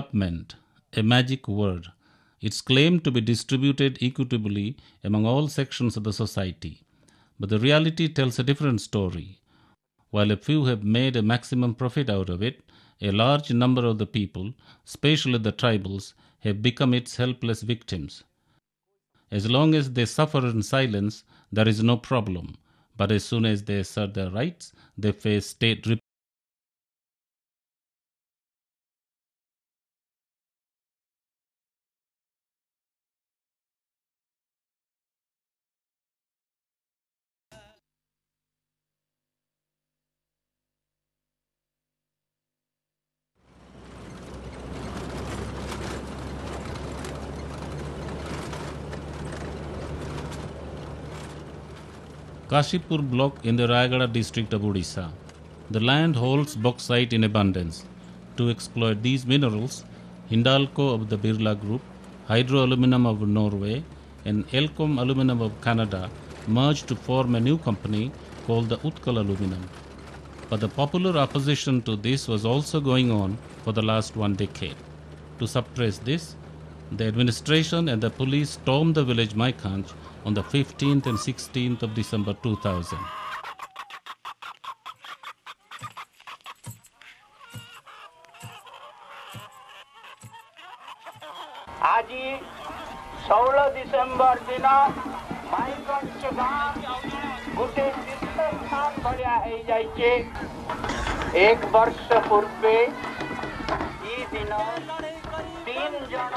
development, a magic word. It's claimed to be distributed equitably among all sections of the society. But the reality tells a different story. While a few have made a maximum profit out of it, a large number of the people, especially the tribals, have become its helpless victims. As long as they suffer in silence, there is no problem. But as soon as they assert their rights, they face state repression. Kashipur block in the Rayagada district of Odisha. The land holds bauxite in abundance. To exploit these minerals, Hindalco of the Birla Group, Hydro Aluminum of Norway, and Elcom Aluminum of Canada merged to form a new company called the Utkal Aluminum. But the popular opposition to this was also going on for the last 1 decade. To suppress this, the administration and the police stormed the village Maikanch on the 15th and 16th of December 2000. आज 16 December दिन माइकंच गाँव गोटे तीर्थस्थान भलिया हो जाइए। 1 वर्ष पूर्वे ई दिन 3 जन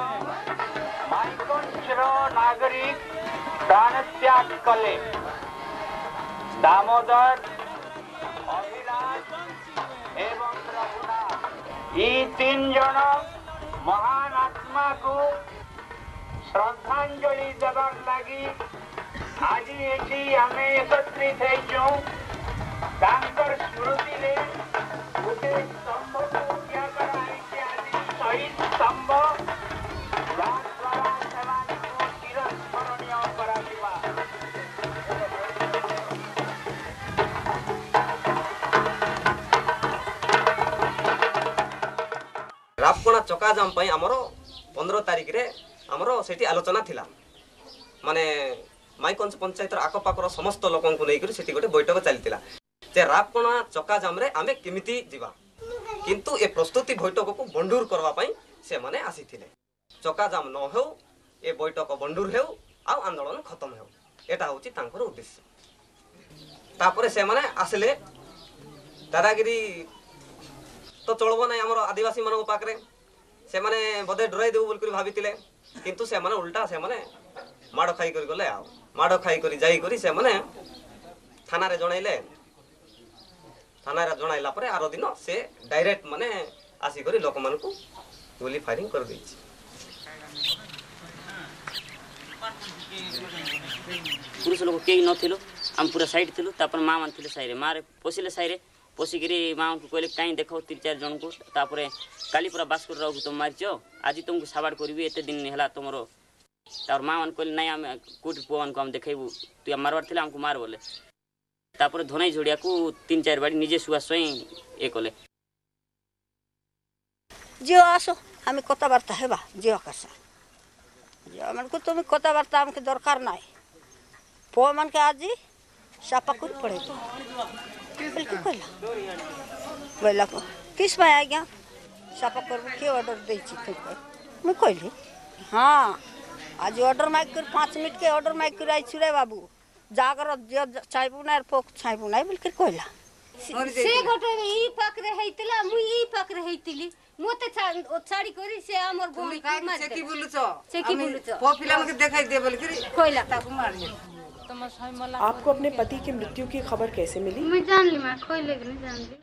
माइकंचर नागरिक प्राणत्याग कले। दामोदर, अभिलाष एवं रघुनाथ ई 3 जन महान आत्मा को श्रद्धांजलि देवार लगी आज ये आम एकत्रित होकर स्मृति रे गोटे स्तंभ को क्या शहीद स्तंभ चिरस्मरणीय करा। रापकोणा चकाजाम आमर 15 तारिख रे आमर सेठी आलोचना थिला माने माइकंच पंचायत आखपाखर समस्त लोक को लेकर सेठी गोटे बैठक चलता जे रापकोणा चकाजाम रे आमे केमिति जीवा किंतु ए प्रस्तुति बैठक को बंडूर करवा पई से माने आसीथिले। चकाजाम न हो ए बैठक बंडूर हो आ आंदोलन खत्म हो एटा होची तांकर उद्देश्य। तापरे से माने आसले दादागिरी तो चलबो ना आमर आदिवासी मानक पाखरे से माने बदे डराई देबो बोल भाभी किंतु से माने उल्टा से माने माड़ खाई कर गले आ माड़ खाई कर जाई करी से माने थाना रे जणाइले। थाना रे जणाइला परे आरो दिन से डायरेक्ट माने आसी करी लोक मान को गोली फायरिंग कर देछि। पुरुष लोग केही नथिलो हम पूरा साइड थिलु तापर मां मान थिले साइरे मारे पोसिले साइरे पोसिगिरी माँ को कहले कहीं देख 3-4 जन को तापर काली पूरा बास कर रहा तुम मारिच आज तुमको साबाड़ करी एत दिन है तुम तार माँ मान कहले नहीं आम कोटी पुआ मान को हम देखेबू तु मारबार थे आमको मार बोले तापर धनई झोड़िया को 3-4 बाड़ी निजे सुआ स्वयं ये कले जियो आसो हमें कथबार्ता हेबा जियो कसा जियो मन को तुम कथबार्ता हमके दरकार नाई पुआ मन के आज सापा कर पड़े बिल्कुल कहला बोला को किस भाई आ गया सापा कर के ऑर्डर दे छी मैं कहली हाँ आज ऑर्डर माइक कर 5 मिनट के ऑर्डर माइक कर आई छुरे बाबू जागर चाहबू ना पोक चाहबू ना बिल्कुल कहला से गोटे ई पाकरे हेतिला मु ई पाकरे हेतिली मोते छाड़ी करी से हमर बोल मार सेकी बोलुछ पॉपुलर के देखाई दे बोल के कहला ताको मार आपको अपने पति की मृत्यु की खबर कैसे मिली? मैं जान ली मैं कोई लेकिन जान ली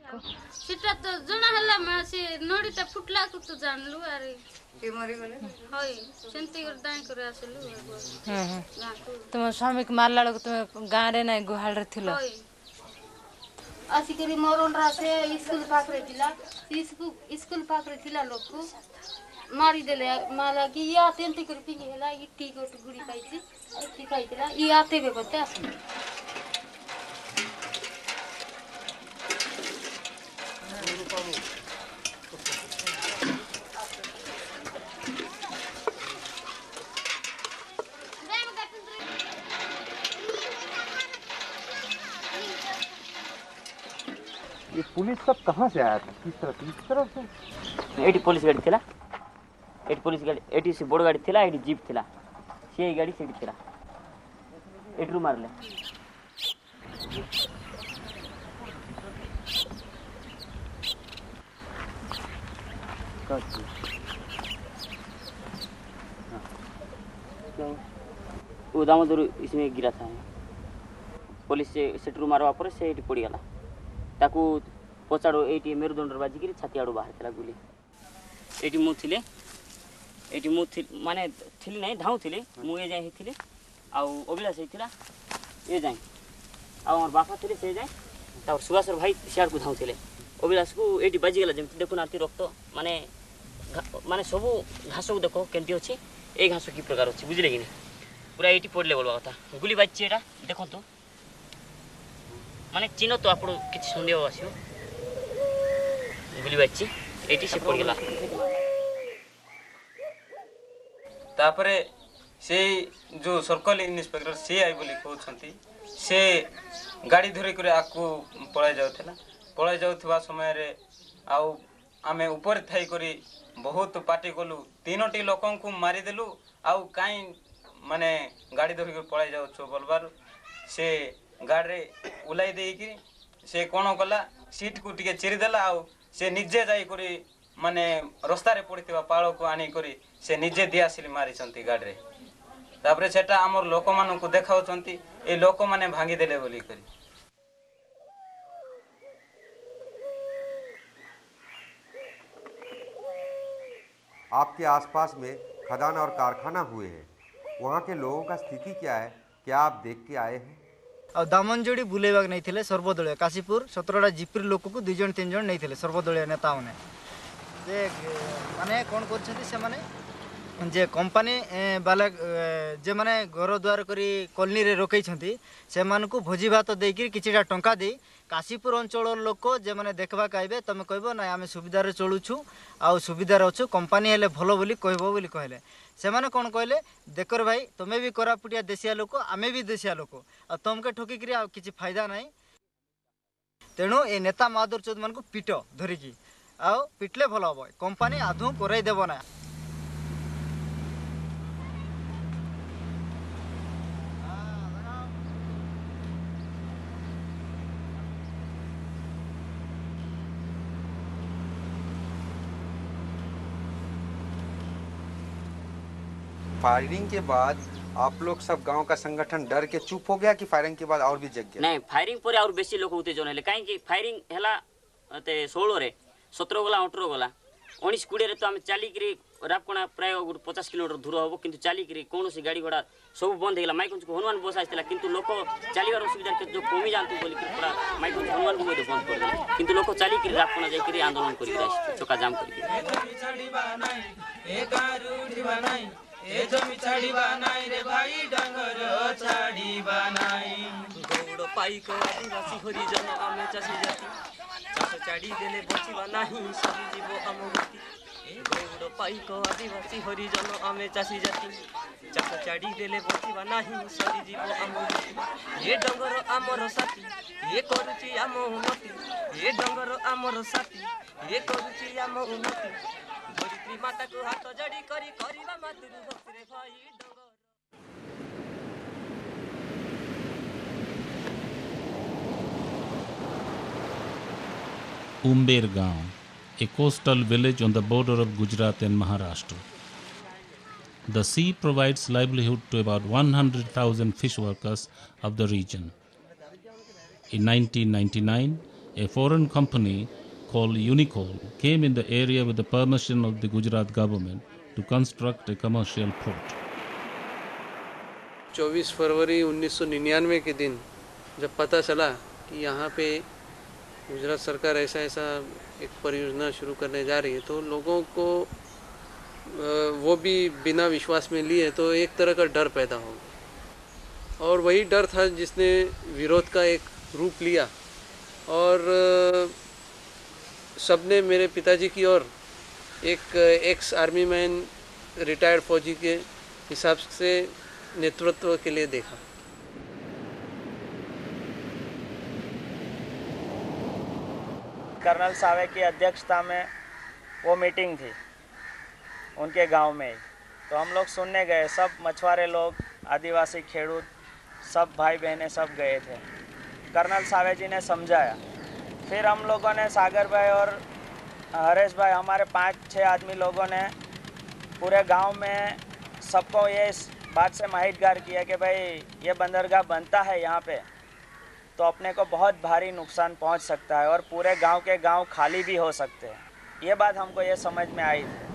सेटा तो जना हल्ला मैं से नोडीटा फुटला तो जान लू अरे के मरी गले होय सेंती कर दाई करे आसलू तुम स्वामी के मारला लोग तुम गां रे नै गुहाल रे थिलो आसी करी मोरन रा से स्कूल पाखरे थिला स्कूल पाखरे थिला लोग को मारी देले माला कि या तेंती कर पिंगी हला इट्टी गोट गुड़ी पाइछि इट्टी खाइतिला ई आते बे बते आस ये पुलिस सब कहाँ से आया था, किस तरफ से? एटी पुलिस गाड़ी थिला, एटी पुलिस गाड़ी, एटी से बड़ गाड़ी थिला, एटी जीप थिला, से गाड़ी सेठी थिला, एटरू मारले। वो दामोदर इसमें गिरा था, पुलिस से सेटरू मारवा पर से एटी पड़ी गला, ताकू पचाड़ो एटी मेरुदंड बाजिक छाती आड़ू बाहर थिला गुली। एटी मु थिले, एटी मु माने थिली नहीं धाऊ थिले, मु ए जाए थिले, आउ अभिलाष हिथिला ए जाए, आउ हमर बापा थिले से जाए, तार सुभाष भाई सियार को धाऊ थिले, अभिलाष को एटी बाजी गला जेमति देखो नाती रक्त माने माने सबू घास को देखो केंती अछि, ए घास की प्रकार अछि बुझले कि नहीं, पूरा एटी पड़ले बोलवा कथा, गुली बाजी एटा देखो तो माने चिन्ह तो आपण किछि संदेह आसियो, गुली बाजी एटी से पड़ गेला। तापरे से जो सर्कल इन्स्पेक्टर से आई बोली कहउछंती, से गाड़ी धरि करे आकू पळाय जाउथला, पळाय जाउथबा समय रे आउ आमे ऊपर थाई करी बहुत पार्टी कलु, तीनोटी लोकन को मारी देलु, आउ काई माने गाड़ी धरि के पळाय जाउछो बोलबार से गाड़ी उलाई देई कि से कोन कला सीट को टिके चिरी देला, आउ से निजे जाई करी माने रास्ता रे पड़ितबा पाळ को आनी करी से निजे दियासिली मारी छंती गाड़ी रे। तापरे सेटा हमर लोक मानन को देखाउ छंती, ए लोक माने भांगी देले बोली करी। आपके आसपास में खदान और कारखाना हुए हैं, वहाँ के लोगों का स्थिति क्या है, क्या आप देख के आए हैं? आ दामनजोड़ी बुलेवाक नहीं थे सर्वदलीय काशीपुर 17टा जीपी लोक को 2 जन 3 जन नहीं थे सर्वदलीय नेता मैंने माने कौन कर जे कंपनी बाला जे माने घर द्वार करी कॉलोनी रे रोकई से मानकु भोजी भात देकर किछिटा टंका दे काशीपुर अंचल लोक जे माने देखबा कहबे तमे कहबो ना आमे सुविधा रे चलुछु आ सुविधा रे अछु कंपनी हेले भलो बोली कहबो बोली कहले से माने कोन कहले देखर भाई तमे भी कोरापुटिया देसिया लोक आमे भी देसिया लोक आ तमके ठोकी करी आ किछि फायदा नाही तेणु ए नेता माधुर चौधरी मानकु पिट धरिकी आ पिटले भलो हबो कंपनी आधु कराई देबो ना। फायरिंग के बाद आप लोग सब गांव का संगठन डर के चुप हो गया कि फायरिंग के बाद और भी जग गया? नहीं फायरिंग पर और बेसी लोक उत्तेजन हेले काहे फायरिंग हैला ते 16 रे 17 गला 18 गला 19 20 रे तो हम चाली करी रापकोना प्राय 50 किलोमीटर दूर हबो किंतु चाली करी कोनोसी गाड़ी घोड़ा सब बंद हेला माइक को हनुमान बस आइतला किंतु लोक चालीवार असुविधा के जो कमी जानतु बोली कि पूरा माइक को हनुमान को बंद कर दे किंतु लोक चाली करी रापकोना जाई करी आंदोलन करी रास चोका जाम करी ए जमी छाड़ीबा नाई रे भाई डांगर छाड़ीबा नाई गौड़ पाई को आदिवासी हरिजन आमे चासी जाति चाष छाड़ी देले बचिबा नाही सरी जीव अमगति गौड़ पाई को आदिवासी हरिजन आमे चासी जाति चाष छाड़ी देले बचिबा नाही सरी जीव अमगति ए डंगर आमर साथी ए करूची आम उन्नति ए डंगर आमर साथी ए करूची आम उन्नति धरित्री माता को हाथ जड़ी करी करिबा मातृ भक्ति रे भाई डंगर। Umber Gaon, a coastal village on the border of Gujarat and Maharashtra. The sea provides livelihood to about 100,000 fish workers of the region. In 1999, a foreign company called Unicol came in the area with the permission of the Gujarat government to construct a commercial port. 24 फरवरी 1999 के दिन जब पता चला कि यहाँ पे गुजरात सरकार ऐसा एक परियोजना शुरू करने जा रही है तो लोगों को वो भी बिना विश्वास में लिए तो एक तरह का डर पैदा हो गया और वही डर था जिसने विरोध का एक रूप लिया और सबने मेरे पिताजी की ओर एक एक्स आर्मी मैन रिटायर्ड फौजी के हिसाब से नेतृत्व के लिए देखा। कर्नल सावे की अध्यक्षता में वो मीटिंग थी उनके गांव में ही। तो हम लोग सुनने गए, सब मछुआरे लोग, आदिवासी, खेडूत, सब भाई बहनें सब गए थे। कर्नल सावे जी ने समझाया। फिर हम लोगों ने, सागर भाई और हरेश भाई, हमारे 5-6 आदमी लोगों ने पूरे गांव में सबको ये इस बात से माहितगार किया कि भाई ये बंदरगाह बनता है यहाँ पे तो अपने को बहुत भारी नुकसान पहुँच सकता है और पूरे गांव के गांव खाली भी हो सकते हैं। ये बात हमको ये समझ में आई थी।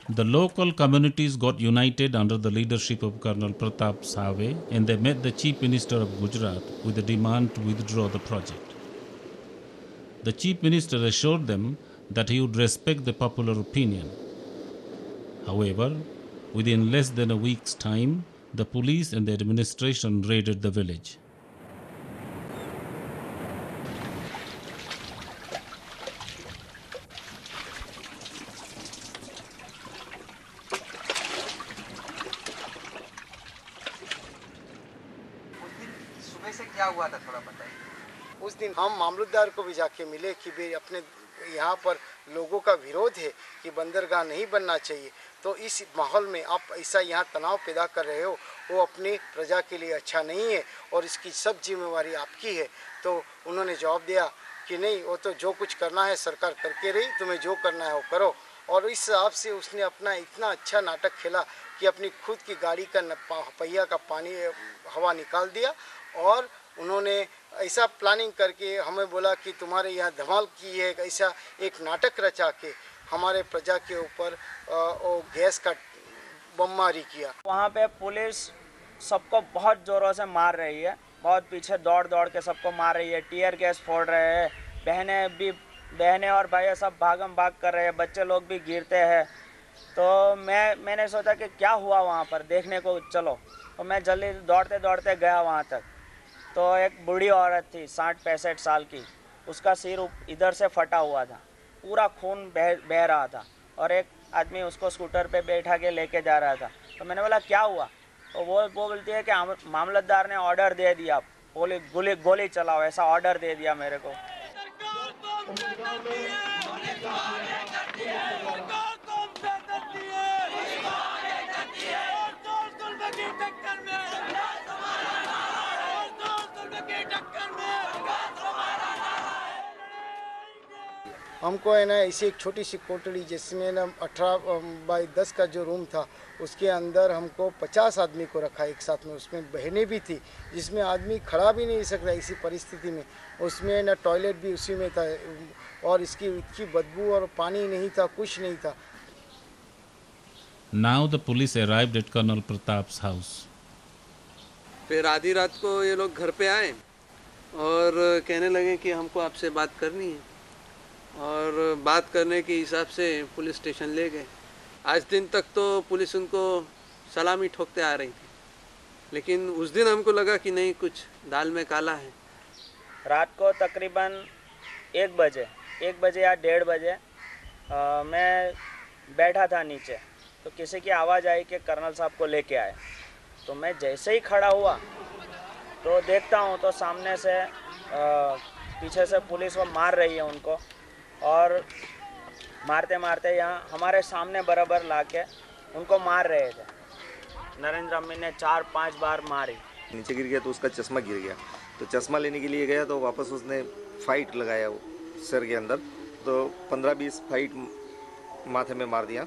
The local communities got united under the leadership of Colonel Pratap Save, and they met the Chief Minister of Gujarat with a demand to withdraw the project. The Chief Minister assured them that he would respect the popular opinion. However, within less than a week's time, the police and the administration raided the village. क्या हुआ था थोड़ा बताइए। उस दिन हम मामलतदार को भी जाके मिले कि भाई अपने यहाँ पर लोगों का विरोध है कि बंदरगाह नहीं बनना चाहिए, तो इस माहौल में आप ऐसा यहाँ तनाव पैदा कर रहे हो, वो अपनी प्रजा के लिए अच्छा नहीं है और इसकी सब जिम्मेवारी आपकी है। तो उन्होंने जवाब दिया कि नहीं, वो तो जो कुछ करना है सरकार करके रही, तुम्हें जो करना है वो करो। और इस हिसाब से उसने अपना इतना अच्छा नाटक खेला कि अपनी खुद की गाड़ी का पहिया का पानी हवा निकाल दिया और उन्होंने ऐसा प्लानिंग करके हमें बोला कि तुम्हारे यहाँ धमाल की है, ऐसा एक नाटक रचा के हमारे प्रजा के ऊपर वो गैस का बमबारी किया। वहाँ पे पुलिस सबको बहुत ज़ोरों से मार रही है, बहुत पीछे दौड़ दौड़ के सबको मार रही है, टीयर गैस फोड़ रहे हैं, बहनें और भाई सब भागम भाग कर रहे हैं, बच्चे लोग भी गिरते हैं। तो मैंने सोचा कि क्या हुआ वहाँ पर, देखने को चलो। तो मैं जल्दी दौड़ते दौड़ते गया वहाँ तक। तो एक बूढ़ी औरत थी 60-65 साल की, उसका सिर इधर से फटा हुआ था, पूरा खून बह रहा था और एक आदमी उसको स्कूटर पे बैठा के लेके जा रहा था। तो मैंने बोला क्या हुआ? तो वो बोलती है कि मामलतदार ने ऑर्डर दे दिया, गोली चलाओ, ऐसा ऑर्डर दे दिया मेरे को। हमको है ना ऐसी एक छोटी सी कोठड़ी जिसमें ना 18x10 का जो रूम था, उसके अंदर हमको 50 आदमी को रखा एक साथ में। उसमें बहनें भी थी, जिसमें आदमी खड़ा भी नहीं सकता इसी परिस्थिति में। उसमें ना टॉयलेट भी उसी में था और इसकी बदबू और पानी नहीं था, कुछ नहीं था। Now the police arrived at Colonel Pratap's house. फिर आधी रात को ये लोग घर पे आए और कहने लगे कि हमको आपसे बात करनी है, और बात करने के हिसाब से पुलिस स्टेशन ले गए। आज दिन तक तो पुलिस उनको सलामी ठोकते आ रही थी, लेकिन उस दिन हमको लगा कि नहीं, कुछ दाल में काला है। रात को तकरीबन 1 बजे या 1:30 बजे मैं बैठा था नीचे, तो किसी की आवाज़ आई कि कर्नल साहब को लेके आए। तो मैं जैसे ही खड़ा हुआ तो देखता हूँ तो सामने से पीछे से पुलिस वो मार रही है उनको, और मारते मारते यहाँ हमारे सामने बराबर लाके उनको मार रहे थे। नरेंद्र अम्मी ने 4-5 बार मारी। नीचे गिर गया तो उसका चश्मा गिर गया, तो चश्मा लेने के लिए गया तो वापस उसने फाइट लगाया सर के अंदर, तो 15-20 फाइट माथे में मार दिया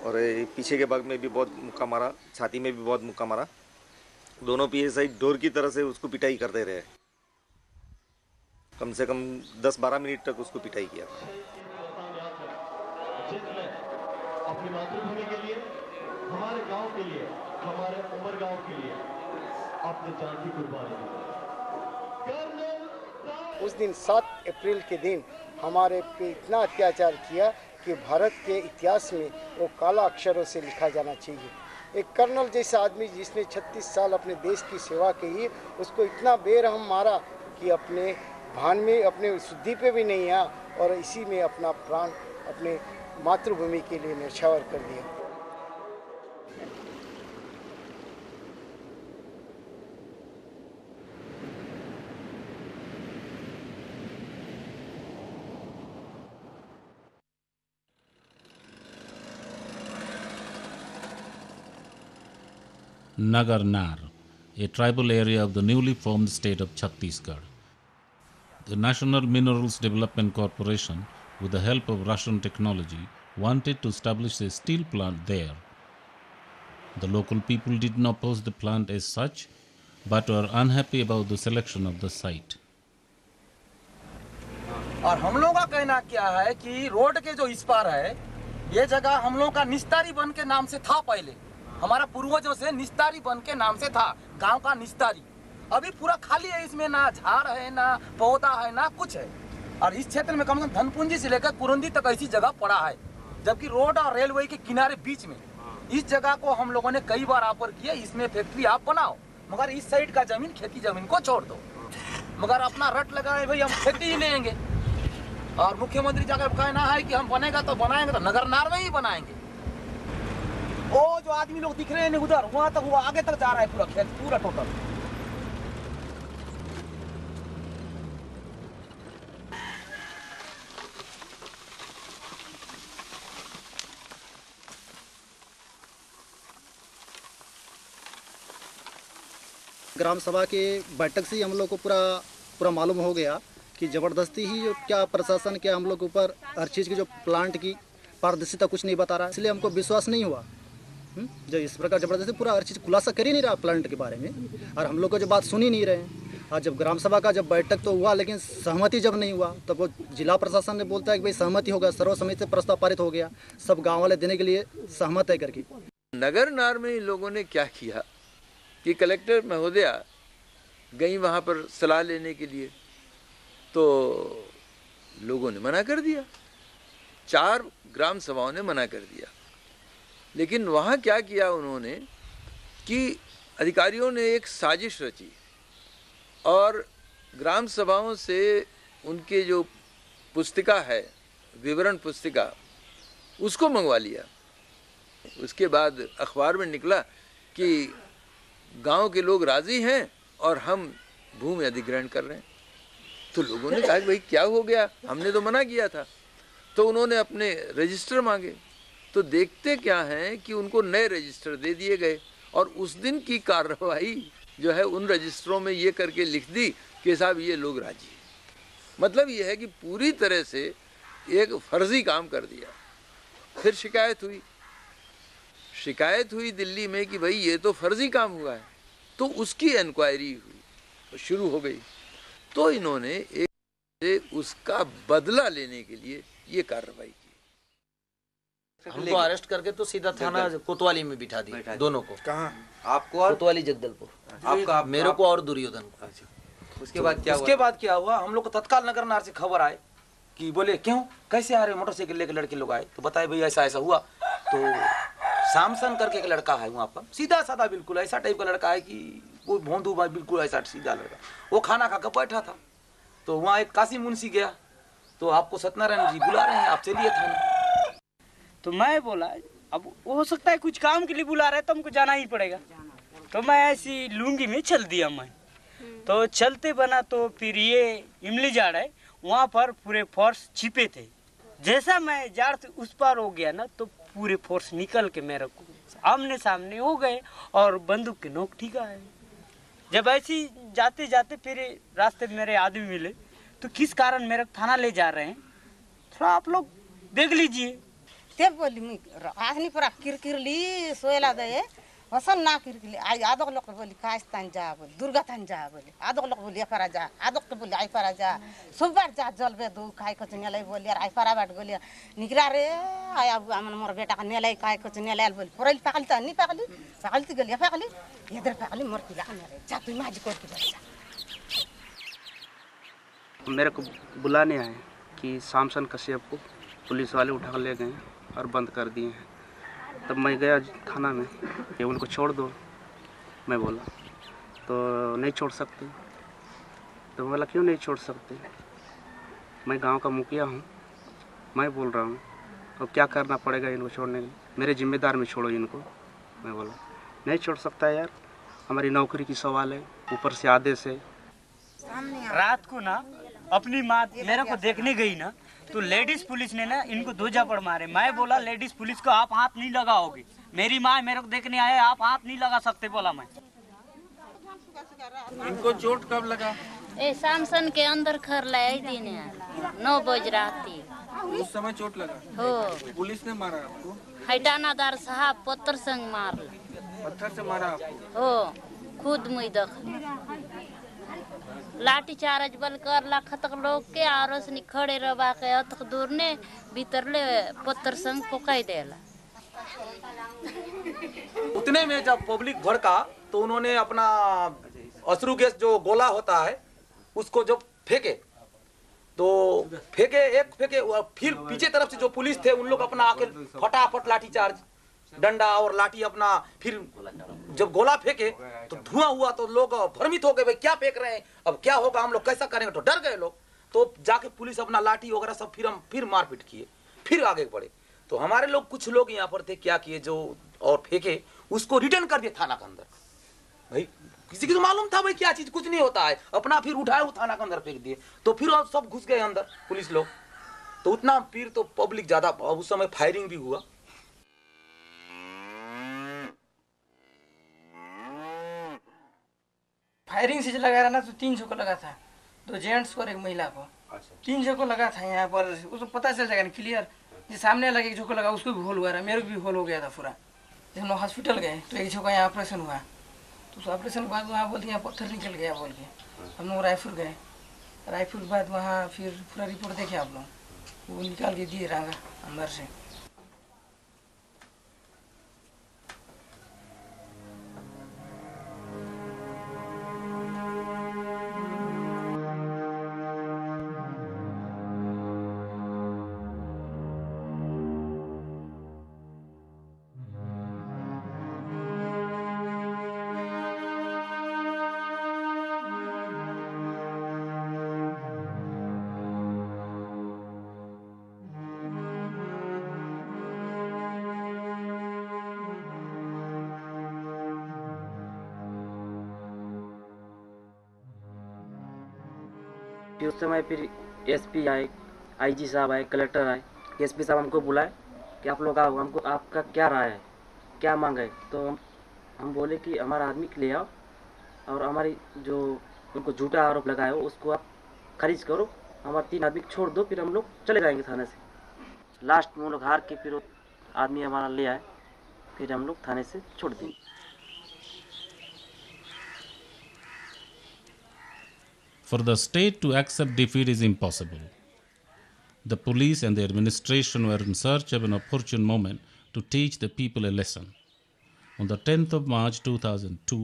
और पीछे के भाग में भी बहुत मुक्का मारा, छाती में भी बहुत मुक्का मारा। दोनों PSI डोर की तरह से उसको पिटाई करते रहे, कम से कम 10-12 मिनट तक उसको पिटाई किया। अपनी मातृभूमि के लिए, हमारे गांव के लिए, हमारे उमर गांव के लिए अपने जान की कुर्बानी दी। उस दिन 7 अप्रैल के दिन हमारे पे इतना अत्याचार किया कि भारत के इतिहास में वो काला अक्षरों से लिखा जाना चाहिए। एक कर्नल जैसा आदमी जिसने 36 साल अपने देश की सेवा की, उसको इतना बेरहम मारा कि अपने भान में, अपने शुद्धि पे भी नहीं आया और इसी में अपना प्राण अपने मातृभूमि के लिए न्यौछावर कर दिया। Nagar Nar, a tribal area of the newly formed state of Chhattisgarh. The National Minerals Development Corporation, with the help of Russian technology, wanted to establish a steel plant there. The local people didn't oppose the plant as such, but were unhappy about the selection of the site. और हम लोगों का कहना क्या है कि road के जो इस पार है, ये जगह हम लोगों का निस्तारी वन के नाम से था पहले। हमारा पूर्वजों से निस्तारी वन के नाम से था, गांव का निस्तारी। अभी पूरा खाली है, इसमें ना झाड़ है, ना पौधा है, ना कुछ है। और इस क्षेत्र में कम से कम धनपुंजी से लेकर पुरंदी तक ऐसी जगह पड़ा है, जबकि रोड और रेलवे के किनारे बीच में इस जगह को हम लोगों ने कई बार ऑफर किया, इसमें फैक्ट्री आप बनाओ, मगर इस साइड का जमीन खेती जमीन को छोड़ दो। मगर अपना रट लगाए भाई हम खेती ही लेंगे। और मुख्यमंत्री जाकर कहना है कि हम बनेगा तो बनाएंगे, तो नगर नार में ही बनाएंगे। वो जो आदमी लोग दिख रहे हैं उधर, वहां तक, वो आगे तक जा रहा है पूरा खेत, पूरा टोटल। ग्राम सभा के बैठक से ही हम लोग को पूरा मालूम हो गया कि ज़बरदस्ती ही जो क्या प्रशासन क्या हम लोग के ऊपर हर चीज़ की जो प्लांट की पारदर्शिता कुछ नहीं बता रहा है, इसलिए हमको विश्वास नहीं हुआ। जो इस प्रकार ज़बरदस्ती पूरा हर चीज़ खुलासा कर ही नहीं रहा प्लांट के बारे में, और हम लोग को जो बात सुन ही नहीं रहे हैं। और जब ग्राम सभा का जब बैठक तो हुआ, लेकिन सहमति जब नहीं हुआ तब वो जिला प्रशासन ने बोलता है कि भाई सहमति होगा, सर्वसम्मति से प्रस्ताव पारित हो गया, सब गाँव वाले देने के लिए सहमत है करके। नगर नार में इन लोगों ने क्या किया कि कलेक्टर महोदया गई वहाँ पर सलाह लेने के लिए, तो लोगों ने मना कर दिया, 4 ग्राम सभाओं ने मना कर दिया। लेकिन वहाँ क्या किया उन्होंने कि अधिकारियों ने एक साजिश रची और ग्राम सभाओं से उनके जो पुस्तिका है, विवरण पुस्तिका, उसको मंगवा लिया। उसके बाद अखबार में निकला कि गांव के लोग राजी हैं और हम भूमि अधिग्रहण कर रहे हैं। तो लोगों ने कहा कि भाई क्या हो गया, हमने तो मना किया था। तो उन्होंने अपने रजिस्टर मांगे, तो देखते क्या हैं कि उनको नए रजिस्टर दे दिए गए, और उस दिन की कार्रवाई जो है उन रजिस्टरों में ये करके लिख दी कि साहब ये लोग राजी हैं। मतलब ये है कि पूरी तरह से एक फर्जी काम कर दिया। फिर शिकायत हुई दिल्ली में कि भाई ये तो फर्जी काम हुआ है, तो उसकी इंक्वायरी हुई, तो शुरू हो गई। तो इन्होंने एक से उसका बदला लेने के लिए ये कार्रवाई की। हमको अरेस्ट करके तो सीधा थाना कोतवाली में बिठा दिया, दोनों को। कहाँ? आपको और कोतवाली जगदलपुर, आपका मेरे को और दुर्योधन को। उसके बाद क्या हुआ? उसके बाद क्या हुआ, हम लोग को तत्काल नगर नार से खबर आए कि बोले क्यों, कैसे आ रहे, मोटरसाइकिल लेकर लड़के लोग आए। तो बताए भाई ऐसा ऐसा हुआ। तो सामसन करके एक लड़का है वहाँ पर, सीधा साधा बिल्कुल ऐसा टाइप का लड़का है कि वो भोंदू भाई, बिल्कुल ऐसा सीधा लड़का। वो खाना खाकर बैठा था, तो वहाँ एक काशी मुंशी गया, तो आपको सत्यनारायण जी बुला रहे हैं, आप चलिए थाने। तो मैं बोला अब हो सकता है कुछ काम के लिए बुला रहे, तो हमको जाना ही पड़ेगा। तो मैं ऐसी लुंगी में चल दिया मैं। तो चलते बना तो फिर ये इमली झाड़ है, वहाँ पर पूरे फोर्स छिपे थे। जैसा मैं झाड़ से उस पार हो गया ना, तो पूरे फोर्स निकल के मेरे को आमने सामने हो गए और बंदूक के नोक ठीक है। जब ऐसी जाते जाते फिर रास्ते में मेरे आदमी मिले, तो किस कारण मेरे थाना ले जा रहे हैं, थोड़ा आप लोग देख लीजिए। ते बोली मी आखनी पूरा किरकिरली सोयला दे वसन ना किरकिरली आई आदक लोग बोली कास्तान जा बोली दुर्गा थान जा बोली आदक लोग बोली परा जा आदक तो बोली आई परा जा सुबार जा जलबे दू खाई को नेलाई बोली आई परा बाट बोली निकरा रे आया हमन मोर बेटा का नेलाई खाई को नेलाई बोली पुरल पागल त नहीं पागल गलिया पागली इधर पागली मोर पिला नेलाई जा तू माजी को के जा। मेरे को बुलाने आए कि सामसन कश्यप को पुलिस वाले उठा कर ले गए और बंद कर दिए हैं। तब मैं गया थाना में कि उनको छोड़ दो, मैं बोला तो नहीं छोड़ सकते। तो बोला क्यों नहीं छोड़ सकते, मैं गांव का मुखिया हूँ, मैं बोल रहा हूँ, अब क्या करना पड़ेगा इनको छोड़ने के लिए, मेरे जिम्मेदार में छोड़ो इनको। मैं बोला नहीं छोड़ सकता यार, हमारी नौकरी की सवाल है, ऊपर से आदेश है। रात को ना अपनी माँ मेरे को देखने गई ना, तो लेडीज पुलिस ने ना इनको 2 झापड़ मारे। मैं बोला लेडीज पुलिस को आप हाथ नहीं लगाओगे, मेरी माँ मेरे को देखने आए, आप हाथ नहीं लगा सकते, बोला मैं। इनको चोट कब लगा? ए सामसन के अंदर खर लाए दिन 9 बज राती, उस समय चोट लगा? हो। पुलिस ने मारा आपको? हैटानादार साहब पत्थर संग मार, पत्थर से मारा आपको? हो, खुद मुई दख लाठी चार्ज बल कर लाखतक लोग के आरस नि खड़े रवा के अतक दूर ने भीतर ले पत्थर संग पोकाई देला। उतने में जब पब्लिक भड़का तो उन्होंने अपना अश्रु गैस जो गोला होता है उसको जब फेंके, तो एक फेंके, फिर पीछे तरफ से जो पुलिस थे उन लोग अपना आके फटाफट लाठी चार्ज, डंडा और लाठी अपना, फिर जब गोला फेंके तो धुआं हुआ तो लोग भ्रमित हो गए, भाई क्या फेंक रहे हैं, अब क्या होगा, हम लोग कैसा करेंगे, तो डर गए लोग। तो जाके पुलिस अपना लाठी वगैरह सब फिर मारपीट किए, फिर आगे बढ़े। तो हमारे लोग कुछ लोग यहाँ पर थे, क्या किए, जो और फेंके उसको रिटर्न कर दिए थाना के अंदर। भाई किसी को तो मालूम था भाई क्या चीज, कुछ नहीं होता है, अपना फिर उठाए वो थाना के अंदर फेंक दिए, तो फिर सब घुस गए अंदर पुलिस लोग। तो उतना फिर तो पब्लिक ज्यादा, उस समय फायरिंग भी हुआ। फायरिंग से लगा रहा ना तो 300 को लगा था, 2 जेंट्स को और 1 महिला को। 300 को लगा था यहाँ पर, उसको पता चल जाएगा ना क्लियर, जो सामने लगे जो को लगा उसको भी होल हुआ रहा, मेरे को भी होल हो गया था पूरा। जब हम लोग हॉस्पिटल गए तो एक का यहाँ ऑपरेशन हुआ, तो उस ऑपरेशन के बाद वहाँ बोलते यहाँ पत्थर निकल गया बोल के हम लोग रायपुर गए। रायपुर के बाद वहाँ फिर पूरा रिपोर्ट देखे आप लोग, वो निकाल के दिए रंगा अंदर से। फिर उस समय फिर एसपी आए, आईजी साहब आए, कलेक्टर आए। एसपी साहब हमको बुलाए कि आप लोग आओ, हमको आपका क्या राय है, क्या मांग है। तो हम बोले कि हमारा आदमी ले आओ और हमारी जो उनको झूठा आरोप लगाया हो उसको आप खारिज करो, हमारे 3 आदमी छोड़ दो, फिर हम लोग चले जाएंगे थाने से। लास्ट में हम लोग हार के फिर आदमी हमारा ले आए, फिर हम लोग थाने से छोड़ दिए। For the state to accept defeat is impossible. The police and the administration were in search of an opportune moment to teach the people a lesson. On the 10th of March 2002,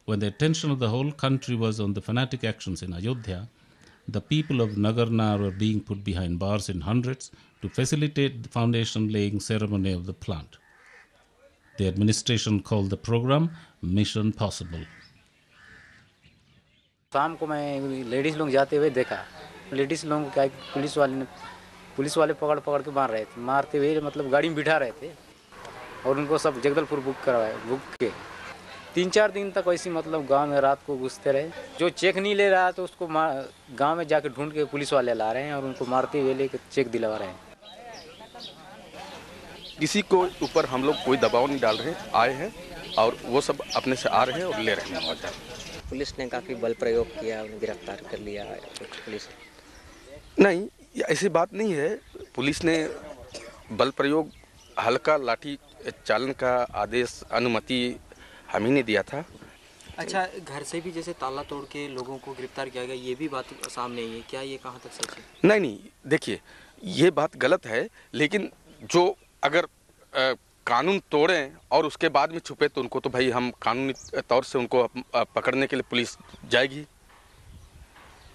when the attention of the whole country was on the fanatic actions in Ayodhya, the people of Nagarnar were being put behind bars in hundreds to facilitate the foundation-laying ceremony of the plant. The administration called the program Mission Possible. शाम को मैं ladies लोग जाते हुए देखा, ladies लोगों को क्या पुलिस वाले पकड़ के मार रहे थे, मारते हुए मतलब गाड़ी में बिठा रहे थे और उनको सब जगदलपुर बुक के 3-4 दिन तक ऐसी मतलब गांव में रात को घुसते रहे। जो चेक नहीं ले रहा तो उसको गांव में जाके ढूंढ के पुलिस वाले ला रहे हैं और उनको मारते हुए लेके चेक दिलवा रहे हैं। किसी को ऊपर हम लोग कोई दबाव नहीं डाल रहे, आए हैं और वो सब अपने से आ रहे हैं और ले रहे हैं। पुलिस ने काफ़ी बल प्रयोग किया, उन्हें गिरफ्तार कर लिया। पुलिस नहीं, ऐसी बात नहीं है। पुलिस ने बल प्रयोग, हल्का लाठी चालन का आदेश, अनुमति हम ही ने दिया था। अच्छा, घर से भी जैसे ताला तोड़ के लोगों को गिरफ्तार किया गया, ये भी बात सामने आई है, क्या ये कहाँ तक सच है? नहीं, देखिए ये बात गलत है, लेकिन जो अगर कानून तोड़ें और उसके बाद में छुपे तो उनको तो भाई हम कानूनी तौर से उनको पकड़ने के लिए पुलिस जाएगी।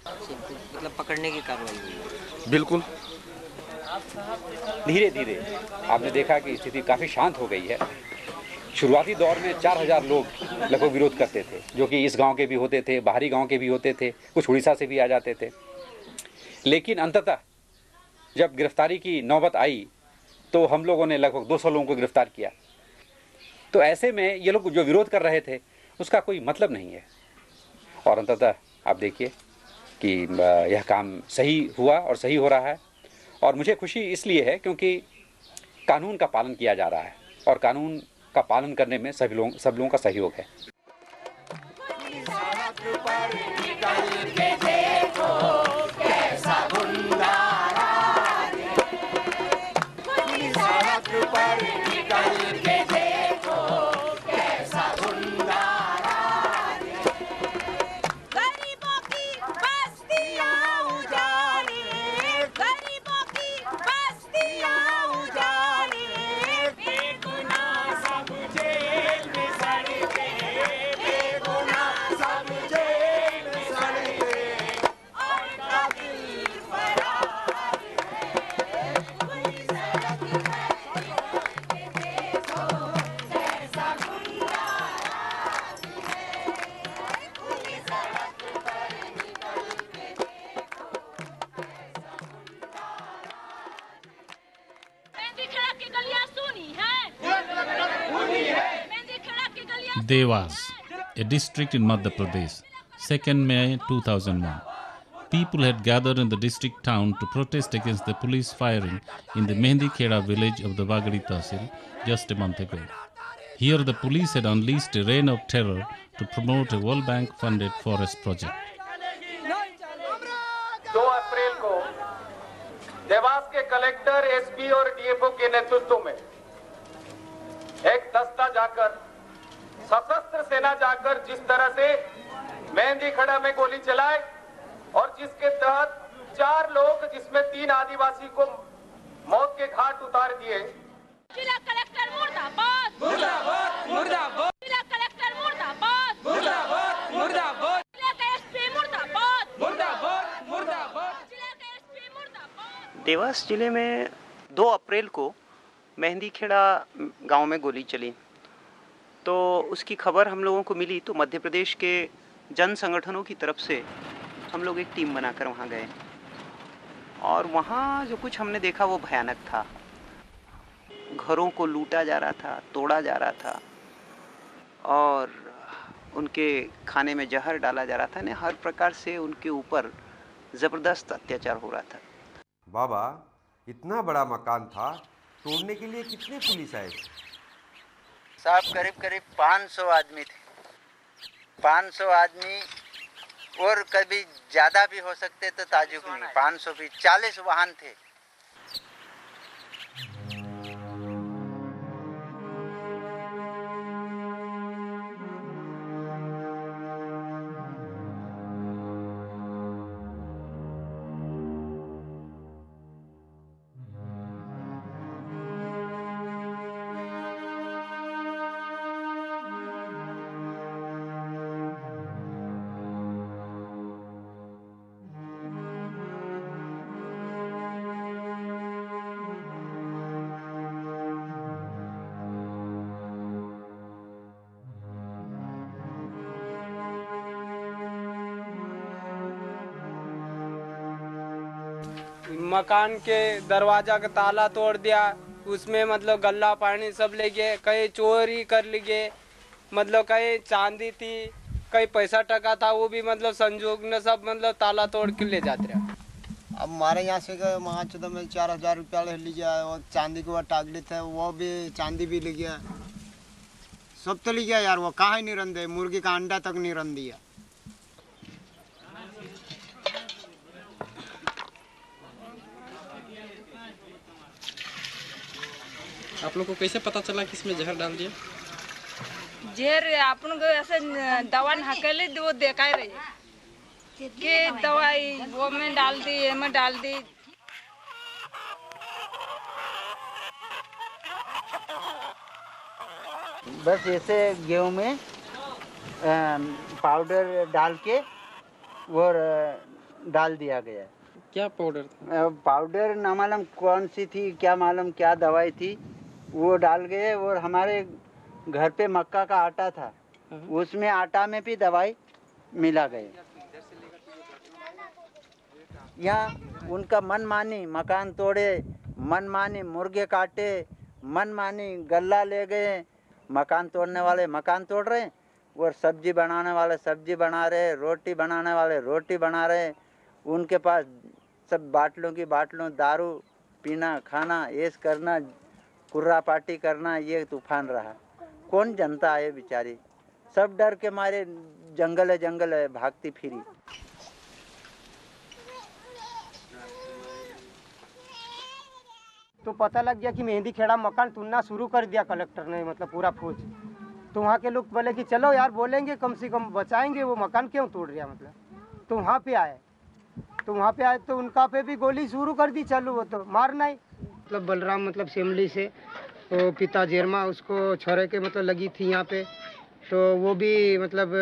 मतलब पकड़ने की कार्रवाई हुई? बिल्कुल। धीरे धीरे आपने देखा कि स्थिति काफ़ी शांत हो गई है शुरुआती दौर में 4000 लोग लगभग विरोध करते थे, जो कि इस गांव के भी होते थे, बाहरी गांव के भी होते थे, कुछ उड़ीसा से भी आ जाते थे। लेकिन अंततः जब गिरफ्तारी की नौबत आई तो हम लोगों ने लगभग 200 लोगों को गिरफ्तार किया। तो ऐसे में ये लोग जो विरोध कर रहे थे उसका कोई मतलब नहीं है। और अंततः आप देखिए कि यह काम सही हुआ और सही हो रहा है। और मुझे खुशी इसलिए है क्योंकि कानून का पालन किया जा रहा है और कानून का पालन करने में सब लोगों का सहयोग है। Devas, a district in Madhya Pradesh, 2nd May 2001. People had gathered in the district town to protest against the police firing in the Mehndi Kheda village of the Wagadi Tahsil just a month ago. Here the police had unleashed a reign of terror to promote a World Bank funded forest project. 2 अप्रैल को देवास के collector, SP और DFO के नेतृत्व में एक दस्ता जाकर, सशस्त्र सेना जाकर जिस तरह से मेहंदी खड़ा में गोली चलाए और जिसके तहत 4 लोग जिसमें 3 आदिवासी को मौत के घाट उतार दिए। जिला कलेक्टर मुर्दाबाद, मुर्दाबाद, मुर्दाबाद। जिला कलेक्टर मुर्दाबाद, मुर्दाबाद, मुर्दाबाद। जिला का एसपी मुर्दाबाद, मुर्दाबाद, मुर्दाबाद। जिला का एसपी मुर्दाबाद। देवास जिले में 2 अप्रैल को मेहंदी खेड़ा गांव में गोली चली, तो उसकी खबर हम लोगों को मिली तो मध्य प्रदेश के जन संगठनों की तरफ से हम लोग एक टीम बनाकर वहाँ गए और वहाँ जो कुछ हमने देखा वो भयानक था। घरों को लूटा जा रहा था, तोड़ा जा रहा था और उनके खाने में जहर डाला जा रहा था। ने हर प्रकार से उनके ऊपर ज़बरदस्त अत्याचार हो रहा था। बाबा, इतना बड़ा मकान था, तोड़ने के लिए कितने पुलिस आए? साहब करीब 500 आदमी थे। 500 आदमी और कभी ज़्यादा भी हो सकते तो ताजुब नहीं। 500 भी 40 वाहन थे। मकान के दरवाजा का ताला तोड़ दिया, उसमें मतलब गल्ला पानी सब ले गए, कहीं चोरी कर लिए, मतलब कहीं चांदी थी, कहीं पैसा टका था, वो भी मतलब संजोग ने सब मतलब ताला तोड़ के ले जाते रहे। अब हमारे यहाँ से गए वहाँ चौदह में 4000 रुपया ले लिया और चांदी को टागली थे, वो भी चांदी भी ले गया, सब तो ले गया यार। वो कहाँ ही नहीं रन दे, मुर्गी का अंडा तक नहीं रन दिया। आप लोग को कैसे पता चला कि इसमें जहर डाल दिया? जहर अपन को ऐसे दवा हकेले वो देखा रही कि दवाई वो में डाल दी, ये में डाल दी। बस ऐसे गेहूं में पाउडर डाल के वो डाल दिया गया। क्या पाउडर था? पाउडर ना मालूम कौन सी थी, क्या मालूम क्या दवाई थी, वो डाल गए और हमारे घर पे मक्का का आटा था, उसमें आटा में भी दवाई मिला गई। यहाँ उनका मनमानी मकान तोड़े, मनमानी मुर्गे काटे, मनमानी गल्ला ले गए। मकान तोड़ने वाले मकान तोड़ रहे और सब्जी बनाने वाले सब्जी बना रहे, रोटी बनाने वाले रोटी बना रहे। उनके पास सब बाटलों की बाटलों दारू पीना, खाना, ऐश करना, कुर्रा पार्टी करना, ये तूफान रहा। कौन जनता है बेचारी, सब डर के मारे जंगल है भागती फिरी। तो पता लग गया कि मेहंदी खेड़ा मकान तोड़ना शुरू कर दिया कलेक्टर ने, मतलब पूरा फौज। तो वहाँ के लोग बोले कि चलो यार बोलेंगे, कम से कम बचाएंगे, वो मकान क्यों तोड़ रहा मतलब। तो वहाँ पे आए तो उनका पे भी गोली शुरू कर दी चालू, वो तो मारना ही। मतलब बलराम मतलब असेंबली से तो पिता जेरमा उसको छोरे के मतलब लगी थी यहाँ पे, तो वो भी मतलब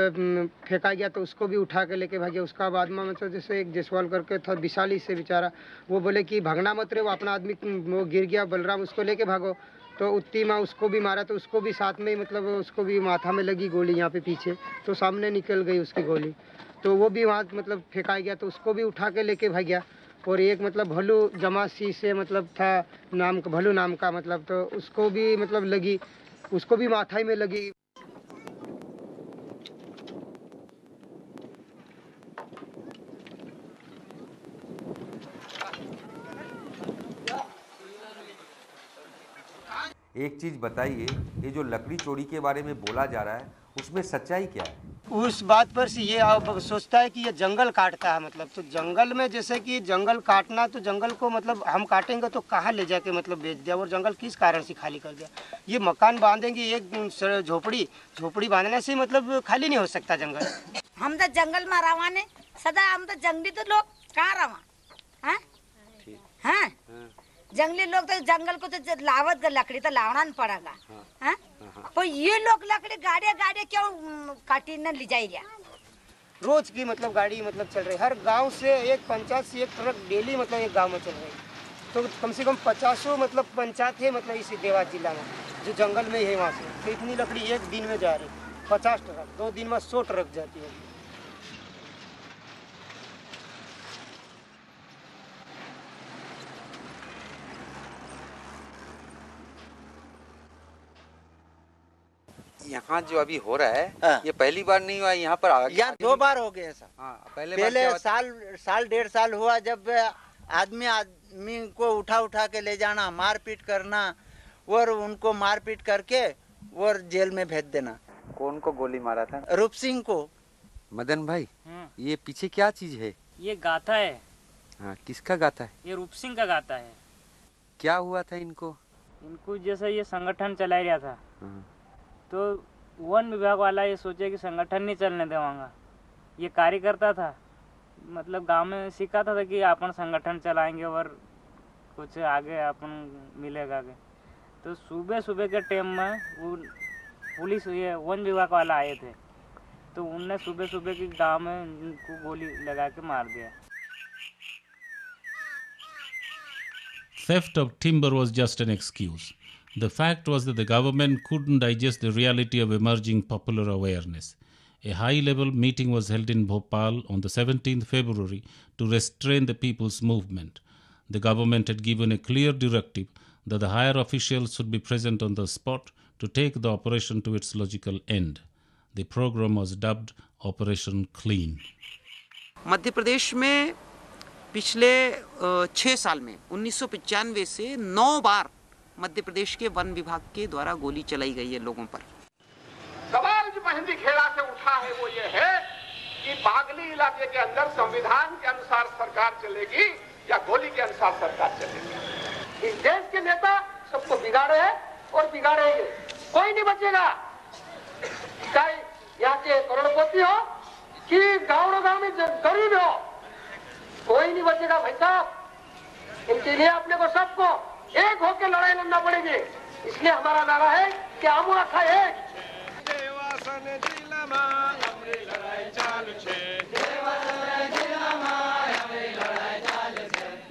फेंका गया, तो उसको भी उठा के लेके भागे। उसका बाद में मतलब जैसे एक जसवाल करके था विशाली से बेचारा, वो बोले कि भागना मत रे, वो अपना आदमी वो गिर गया बलराम, उसको लेके भागो। तो उत्ती माँ उसको भी मारा, तो उसको भी साथ में मतलब उसको भी माथा में लगी गोली यहाँ पे पीछे, तो सामने निकल गई उसकी गोली, तो वो भी वहाँ मतलब फेंका गया, तो उसको भी उठा के लेके भाग गया। और एक मतलब भलू जमासी से मतलब था नाम का, भलू नाम का मतलब, तो उसको भी मतलब लगी, उसको भी माथा में लगी। एक चीज बताइए, ये जो लकड़ी चोरी के बारे में बोला जा रहा है उसमें सच्चाई क्या है? उस बात पर से ये सोचता है कि ये जंगल काटता है, मतलब तो जंगल में जैसे कि जंगल काटना, तो जंगल को मतलब हम काटेंगे तो कहाँ ले जाके मतलब बेच दिया, और जंगल किस कारण से खाली कर दिया। ये मकान बांधेंगे, एक झोपड़ी बांधने से मतलब खाली नहीं हो सकता जंगल। हम तो जंगल में रवाने सदा, हम तो जंगली तो लोग कहाँ रवा हाँ? जंगली लोग तो जंगल को तो लावत लकड़ी तो लावना नहीं पड़ेगा हाँ? तो ये लोग लकड़ी गाड़िया क्यों काटी न ले जाएगा। रोज की मतलब गाड़ी मतलब चल रही, हर गांव से एक पंचायत से एक ट्रक डेली मतलब एक गांव में चल रही। तो कम से कम 50 मतलब पंचायत है मतलब इस देवास जिला में जो जंगल में है, वहाँ से तो इतनी लकड़ी एक दिन में जा रही। 50 ट्रक 2 दिन में 100 ट्रक जाती है। यहाँ जो अभी हो रहा है ये पहली बार नहीं हुआ, यहाँ पर यहाँ 2 बार हो गया ऐसा। पहले साल 1.5 साल हुआ जब आदमी को उठा के ले जाना, मारपीट करना और उनको मारपीट करके और जेल में भेज देना। कौन को गोली मारा था? रूप सिंह को। मदन भाई ये पीछे क्या चीज है? ये गाथा है। हाँ, किसका गाथा है? ये रूप सिंह का गाथा है। क्या हुआ था इनको? इनको जैसे ये संगठन चला रहा था, तो वन विभाग वाला ये सोचे कि संगठन नहीं चलने देवांगा। ये कार्यकर्ता था, मतलब गांव में सीखा था कि अपन संगठन चलाएंगे और कुछ आगे अपन मिलेगा आगे। तो सुबह के टाइम में वो पुलिस ये वन विभाग वाला आए थे, तो उनने सुबह के गांव में उनको गोली लगा के मार दिया। Theft of timber was just an excuse. The fact was that the government couldn't digest the reality of emerging popular awareness. A high-level meeting was held in Bhopal on the 17th February to restrain the people's movement. The government had given a clear directive that the higher officials should be present on the spot to take the operation to its logical end. The program was dubbed Operation Clean. Madhya Pradesh में पिछले 6 साल में 1995 से 9 बार मध्य प्रदेश के one विभाग के द्वारा गोली चलाई गई है लोगों पर। सवाल जो मेहंदी खेड़ा से उठा है वो ये है कि बागली इलाके के अंदर संविधान के अनुसार सरकार चलेगी या गोली के अनुसार सरकार चलेगी। इस देश के नेता सबको बिगाड़े हैं और बिगाड़ेंगे, कोई नहीं बचेगा। चाहे यहाँ के करोड़पति हो कि गाँव में गरीब हो, कोई नहीं बचेगा भाई साहब। इनके लिए अपने को सबको एक होकर लड़ाई लड़ना पड़ेगी। इसलिए हमारा नारा है कि हम आखा एक।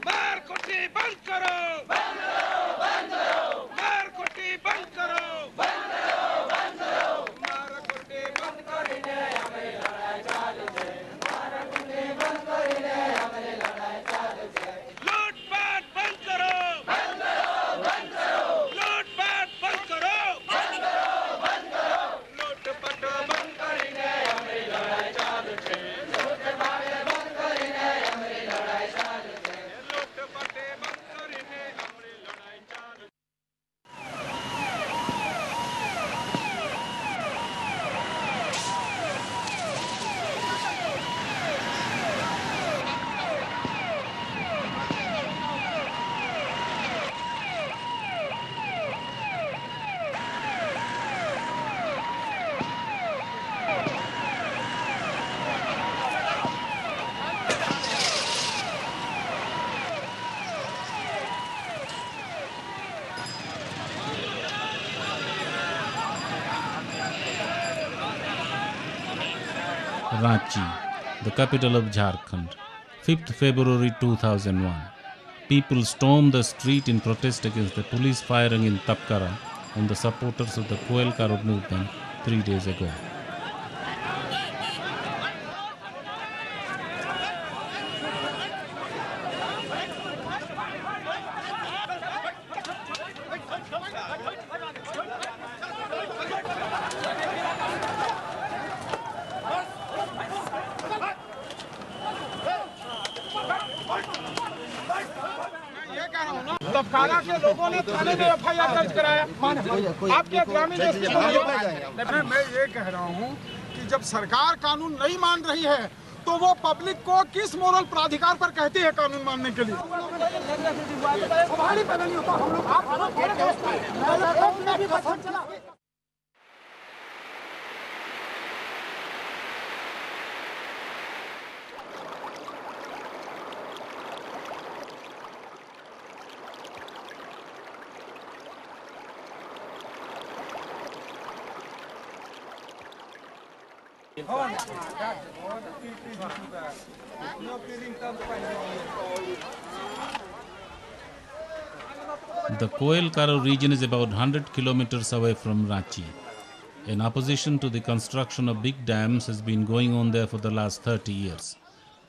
मार कुटी बंद करो, बंद करो, बंद करो, मार कुटी बंद करो, बंद करो, बंद Ranchi, the capital of Jharkhand, 5th February 2001. People stormed the street in protest against the police firing in Tapkara on the supporters of the Koel Karo movement 3 days ago. तबकारा के लोगों ने थाने में एफआईआर दर्ज कराया। आपके ग्रामीण एसपी को मैं ये कह रहा हूँ कि जब सरकार कानून नहीं मान रही है तो वो पब्लिक को किस मोरल प्राधिकार पर कहती है कानून मानने के लिए? The Koel Karo region is about 100 kilometers away from Ranchi. In opposition to the construction of big dams has been going on there for the last 30 years.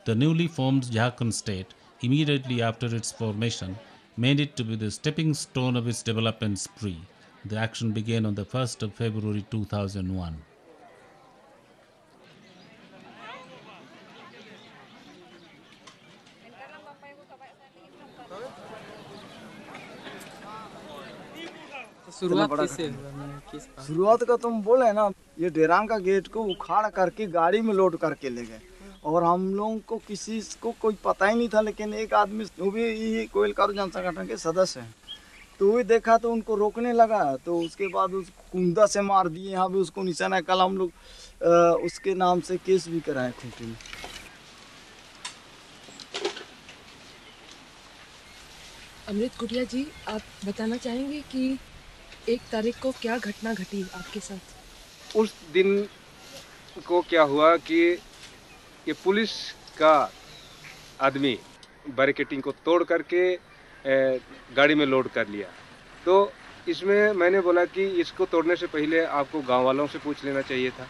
The newly formed Jharkhand state, immediately after its formation, made it to be the stepping stone of its development spree. The action began on the 1st of February 2001. शुरुआत का तुम बोले ना, ये डेराम का gate को उखाड़ करके गाड़ी में लोड करके ले गए और हम लोगों को किसी को कोई पता ही नहीं था। लेकिन एक आदमी वो भी यही कोयल कारो जन संगठन के सदस्य हैं, तो वही देखा तो उनको रोकने लगा, तो उसके बाद उसको कुंदा से मार दिए। यहाँ भी उसको निशाना, कल हम लोग उसके नाम से केस भी कराए खूंटी में। अमृत कुटिया जी, आप बताना चाहेंगे कि 1 तारीख को क्या घटना घटी आपके साथ? उस दिन को क्या हुआ कि ये पुलिस का आदमी बैरिकेटिंग को तोड़ करके गाड़ी में लोड कर लिया। तो इसमें मैंने बोला कि इसको तोड़ने से पहले आपको गांव वालों से पूछ लेना चाहिए था।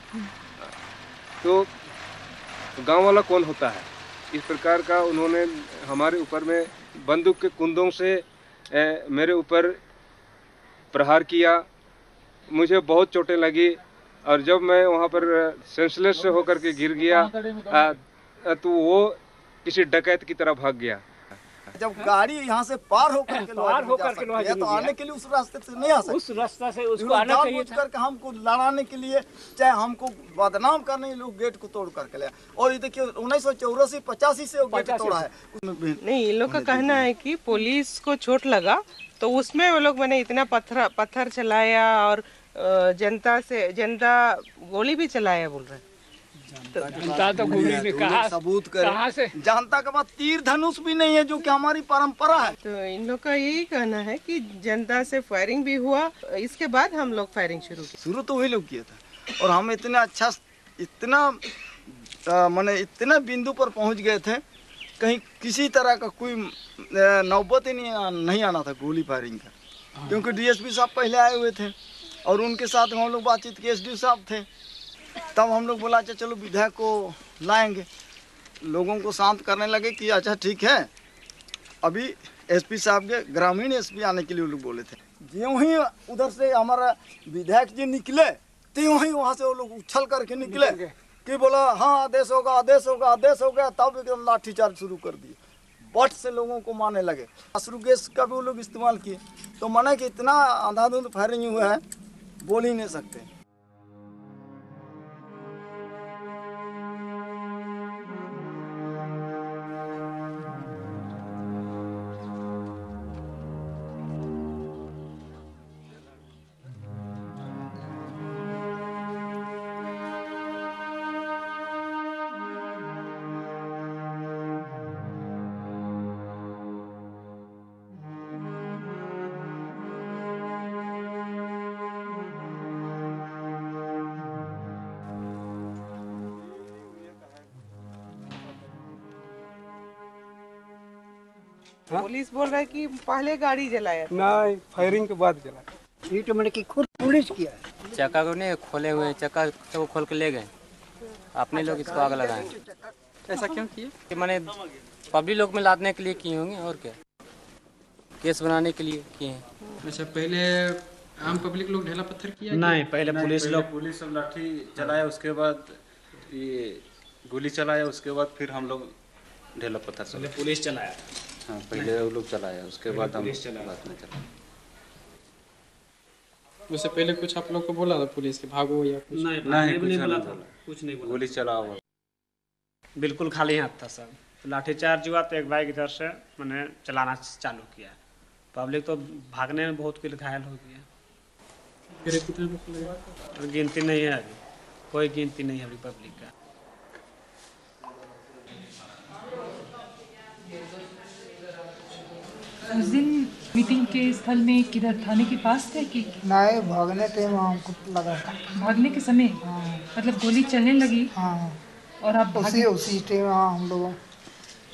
तो गांव वाला कौन होता है, इस प्रकार का उन्होंने हमारे ऊपर में बंदूक के कुंदों से मेरे ऊपर प्रहार किया। मुझे बहुत चोटें लगी और जब मैं वहाँ पर सेंसलेस से होकर के गिर गया तो वो किसी डकैत की तरह भाग गया। जब गाड़ी यहाँ से पार होकर के तो आने के लिए उस रास्ते से नहीं आ सकते। उस रास्ते से उसको आना चाहिए था। करके हमको लड़ाने के लिए, चाहे हमको बदनाम करने, लोग गेट को तोड़ करके ले। और ये देखिए 1984-85 से गेट तोड़ा है। नहीं, इन लोग का कहना है कि पुलिस को चोट लगा तो उसमें वो लोग मैंने इतना पत्थर चलाया और जनता गोली भी चलाया बोल रहे। जनता तो गोली में कहा सबूत कहाँ से? जनता के पास तीर धनुष भी नहीं है, जो कि हमारी परंपरा है। तो इन लोग का यही कहना है कि जनता से फायरिंग भी हुआ, इसके बाद हम लोग फायरिंग शुरू तो वही लोग किया था। और हम इतना बिंदु पर पहुंच गए थे, कहीं किसी तरह का कोई नौबत ही नहीं आना था गोली फायरिंग का, क्योंकि डीएसपी साहब पहले आए हुए थे और उनके साथ हम लोग बातचीत के एसडीओ साहब थे। तब हम लोग बोला अच्छा चलो विधायक को लाएंगे, लोगों को शांत करने लगे कि अच्छा ठीक है। अभी एसपी साहब के ग्रामीण एसपी आने के लिए वो लोग बोले थे। ज्यों ही उधर से हमारा विधायक जी निकले, त्यों ही वहाँ से वो लोग उछल करके निकले कि बोला हाँ आदेश होगा, आदेश होगा, आदेश हो गया। तब एकदम लाठीचार्ज शुरू कर दिए, बट से लोगों को मारने लगे। अश्रु गैस का भी वो लोग इस्तेमाल किए। तो माना कि इतना अंधाधुंध फायरिंग हुआ है, बोल ही नहीं सकते। पुलिस बोल रहा है कि पहले गाड़ी जलाया। नहीं, फायरिंग के बाद जला। ये तो मैंने कि खुद पुलिस किया है। चक्का को नहीं खोले हुए, चक्का को खोल के ले गए, अपने लोग इसको आग लगाए। ऐसा क्यों किए? कि मैंने पब्लिक लोग में लादने के लिए किए होंगे, और क्या, केस बनाने के लिए किए हैं। अच्छा, पहले आम पब्लिक लोग ढेला पत्थर किया? नहीं, पहले पुलिस लोग, पुलिस सब लाठी चलाया, उसके बाद ये गोली चलाया, उसके बाद फिर हम लोग ढेला पत्थर से। पहले पुलिस चलाया? हाँ, पहले वो लोग चलाया, उसके बाद हम पुलिस चलाया। बाद में चलाया। उससे पहले कुछ आप लोग को बोला था पुलिस के भागो या कुछ? नहीं, नहीं बोला था, कुछ नहीं बोला। गोली चला हुआ, बिल्कुल खाली हाथ था सब। तो लाठीचार्ज हुआ तो एक बाइक इधर से मैंने चलाना चालू किया। पब्लिक तो भागने में बहुत कुछ घायल हो गया। फिर कितने लोग लगे? तो गिनती नहीं है अभी, कोई गिनती नहीं है अभी पब्लिक का। उस दिन मीटिंग के स्थल में किधर थाने के पास थे कि नहीं, भागने टाइम हमको लगा था। भागने के समय? मतलब गोली चलने लगी? हाँ। और आप उसी टाइम हम लोग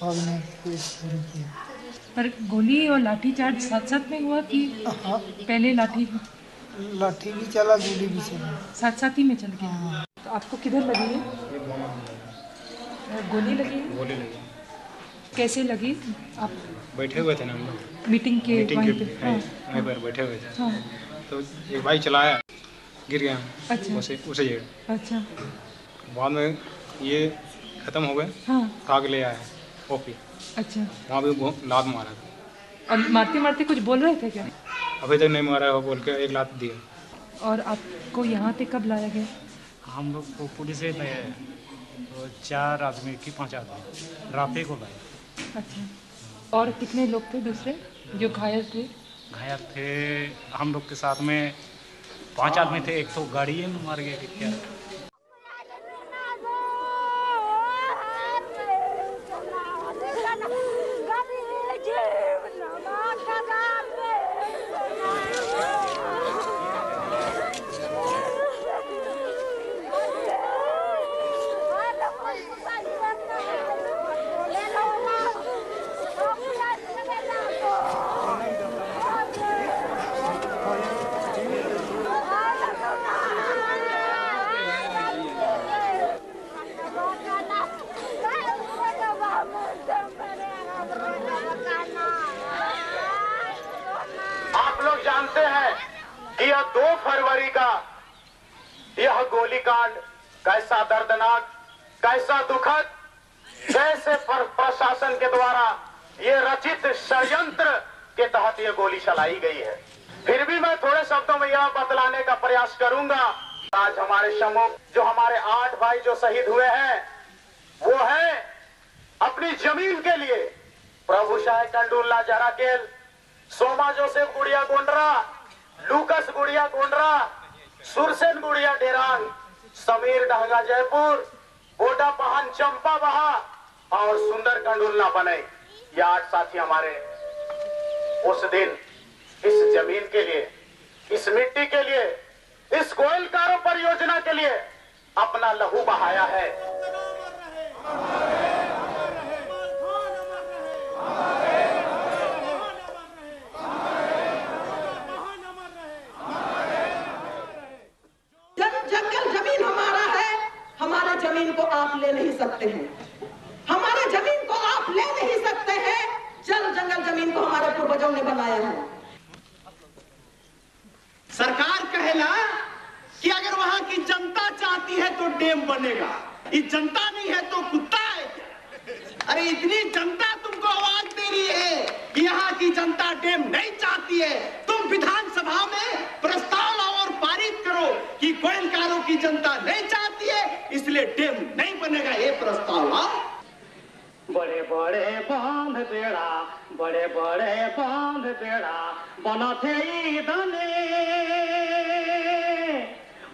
भागने की शुरू किया। पर गोली और लाठी चार्ज साथ साथ में हुआ कि पहले लाठी भी चला, गोली भी चला, साथ साथ ही में चल गया? तो आपको किधर लगी है? गोली लगी? गोली लगी। कैसे लगी? आप बैठे हुए थे ना हम लोग मीटिंग के वहीं पर बैठे हुए थे। हाँ। तो एक बाइक चलाया, गिर गया। अच्छा। उसे जगह। अच्छा। बाद में ये खत्म हो गए। हाँ। आग ले आए ओपी। अच्छा। वहाँ भी लात मारा था। और मारते मारते कुछ बोल रहे थे क्या? अभी तक नहीं मारा है, बोल के एक लात दिया। और आपको यहाँ पे कब लाया गया? हम लोग को पुलिस ने तो 4 आदमी की 5 आदमी रात को लाए। अच्छा। और कितने लोग थे दूसरे जो घायल थे? घायल थे हम लोग के साथ में 5 आदमी थे। एक तो गाड़ी में मार गया कि क्या। आप लोग जानते हैं कि यह 2 फरवरी का यह गोलीकांड कैसा दर्दनाक, कैसा दुखद, कैसे प्रशासन के द्वारा ये रचित षड्यंत्र के तहत ये गोली चलाई गई है। फिर भी मैं थोड़े शब्दों में यह बतलाने का प्रयास करूंगा। आज हमारे सम्मुख जो हमारे 8 भाई जो शहीद हुए हैं, वो है अपनी जमीन के लिए प्रभु शाह कंडुल्ला जराकेल, सोमा जोसेफ गुड़िया गोंडरा, लूकस गुड़िया गोंडरा, सुरसेन गुड़िया डेरांग, समीर डहगा जयपुर, गोडा पहान चंपा बहा और सुंदर कंडुल्ला बने। ये 8 साथी हमारे उस दिन इस जमीन के लिए, इस मिट्टी के लिए, इस कोयलकारों परियोजना के लिए अपना लहू बहाया है। जंगल जमीन हमारा है, हमारे जमीन को आप ले नहीं सकते हैं, हमारे जमीन को आप ले नहीं सकते हैं। जंगल जमीन को हमारे पूर्वजों ने बनाया है। सरकार कहेला कि अगर वहां की जनता चाहती है तो डैम बनेगा, ये जनता नहीं है तो कुत्ता है। अरे इतनी जनता तुमको आवाज दे रही है कि यहाँ की जनता डैम नहीं चाहती है, तुम विधानसभा में प्रस्ताव लाओ और पारित करो कि कोयलकारों की जनता नहीं चाहती है इसलिए डैम नहीं बनेगा। ये प्रस्ताव लाओ। बड़े बड़े बांध बेड़ा, बड़े बड़े बांध बेड़ा बना थे ईदने,